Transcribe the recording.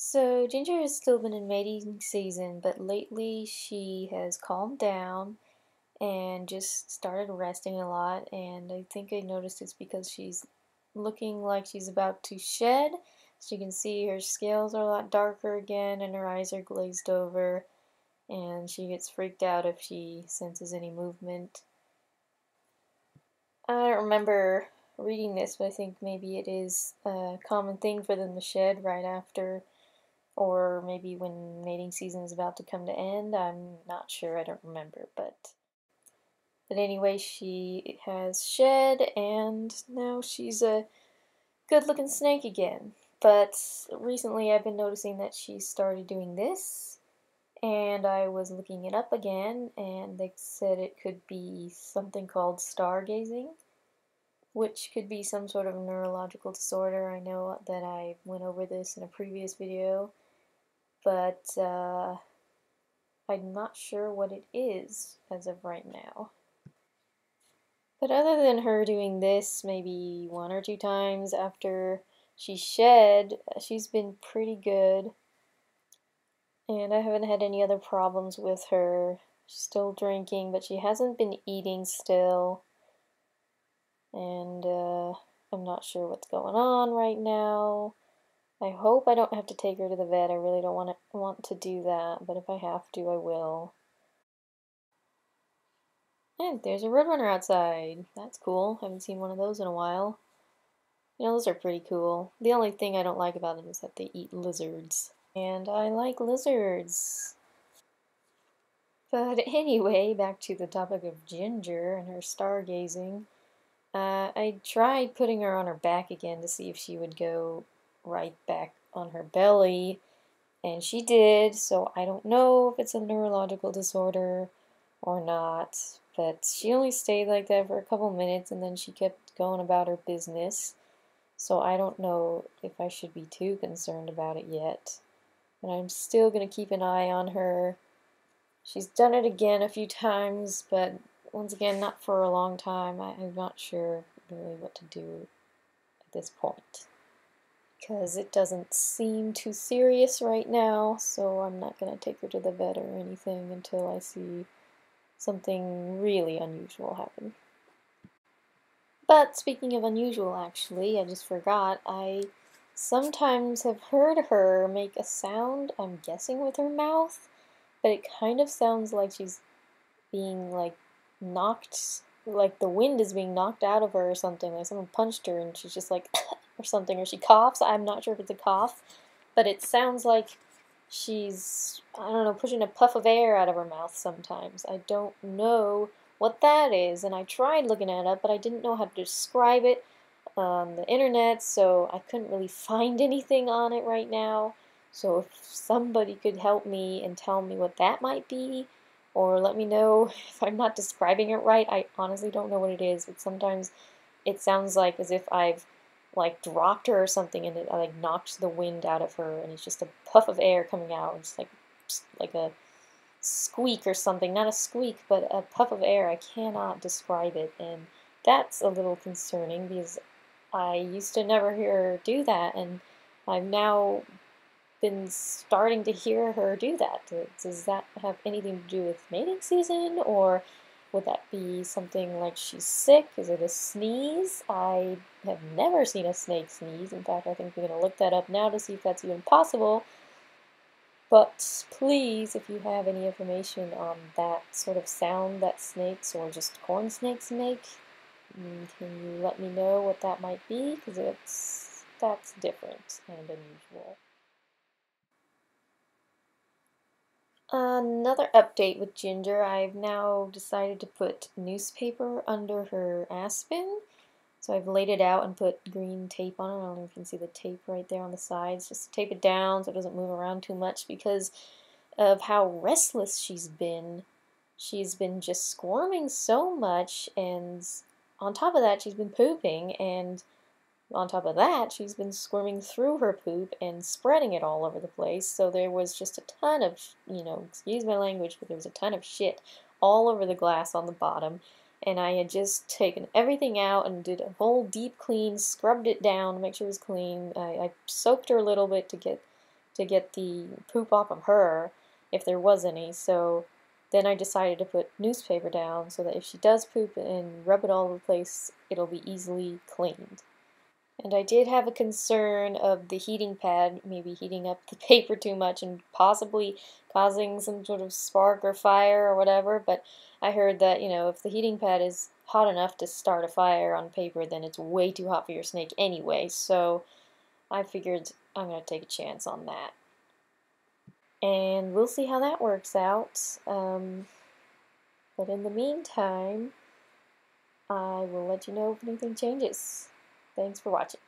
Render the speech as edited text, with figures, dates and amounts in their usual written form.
So Ginger has still been in mating season, but lately she has calmed down and just started resting a lot. And I think I noticed it's because she's looking like she's about to shed. As you can see, her scales are a lot darker again, and her eyes are glazed over. And she gets freaked out if she senses any movement. I don't remember reading this, but I think maybe it is a common thing for them to shed right after, or maybe when mating season is about to come to end. I'm not sure, I don't remember, but anyway, she has shed and now she's a good looking snake again. But recently I've been noticing that she started doing this, and I was looking it up again, and they said it could be something called stargazing, which could be some sort of neurological disorder. I know that I went over this in a previous video, but I'm not sure what it is as of right now. But other than her doing this maybe one or two times after she shed, she's been pretty good. And I haven't had any other problems with her. She's still drinking, but she hasn't been eating still. And I'm not sure what's going on right now. I hope I don't have to take her to the vet. I really don't want to do that, but if I have to, I will. And there's a roadrunner outside. That's cool. Haven't seen one of those in a while. You know, those are pretty cool. The only thing I don't like about them is that they eat lizards. And I like lizards. But anyway, back to the topic of Ginger and her stargazing. I tried putting her on her back again to see if she would go right back on her belly. And she did, so I don't know if it's a neurological disorder or not. But she only stayed like that for a couple minutes and then she kept going about her business. So I don't know if I should be too concerned about it yet. But I'm still going to keep an eye on her. She's done it again a few times, but once again, not for a long time. I'm not sure really what to do at this point, because it doesn't seem too serious right now, so I'm not going to take her to the vet or anything until I see something really unusual happen. But speaking of unusual, actually, I just forgot, I sometimes have heard her make a sound, I'm guessing with her mouth, but it kind of sounds like she's being, like, knocked, like the wind is being knocked out of her or something, like someone punched her and she's just like, or something, or she coughs. I'm not sure if it's a cough, but it sounds like she's, I don't know, pushing a puff of air out of her mouth sometimes. I don't know what that is, and I tried looking it up, but I didn't know how to describe it on the internet, so I couldn't really find anything on it right now. So if somebody could help me and tell me what that might be, or let me know if I'm not describing it right. I honestly don't know what it is, but sometimes it sounds like as if I've like dropped her or something and it like knocked the wind out of her and it's just a puff of air coming out. It's like a squeak or something. Not a squeak, but a puff of air. I cannot describe it, and that's a little concerning because I used to never hear her do that, and I've now been starting to hear her do that. Does that have anything to do with mating season, or would that be something like she's sick? Is it a sneeze? I have never seen a snake sneeze. In fact, I think we're going to look that up now to see if that's even possible. But please, if you have any information on that sort of sound that snakes or just corn snakes make, can you let me know what that might be? Because that's different and unusual. Another update with Ginger, I've now decided to put newspaper under her aspen. So I've laid it out and put green tape on it. I don't know if you can see the tape right there on the sides. Just to tape it down so it doesn't move around too much because of how restless she's been. She's been just squirming so much, and on top of that she's been pooping, and on top of that, she's been squirming through her poop and spreading it all over the place. So there was just a ton of, excuse my language, but there was a ton of shit all over the glass on the bottom. And I had just taken everything out and did a whole deep clean, scrubbed it down to make sure it was clean. I soaked her a little bit to get to get the poop off of her, if there was any, so then I decided to put newspaper down so that if she does poop and rub it all over the place, it'll be easily cleaned. And I did have a concern of the heating pad maybe heating up the paper too much and possibly causing some sort of spark or fire or whatever, but I heard that, if the heating pad is hot enough to start a fire on paper, then it's way too hot for your snake anyway, so I figured I'm going to take a chance on that. And we'll see how that works out. But in the meantime, I will let you know if anything changes. Thanks for watching.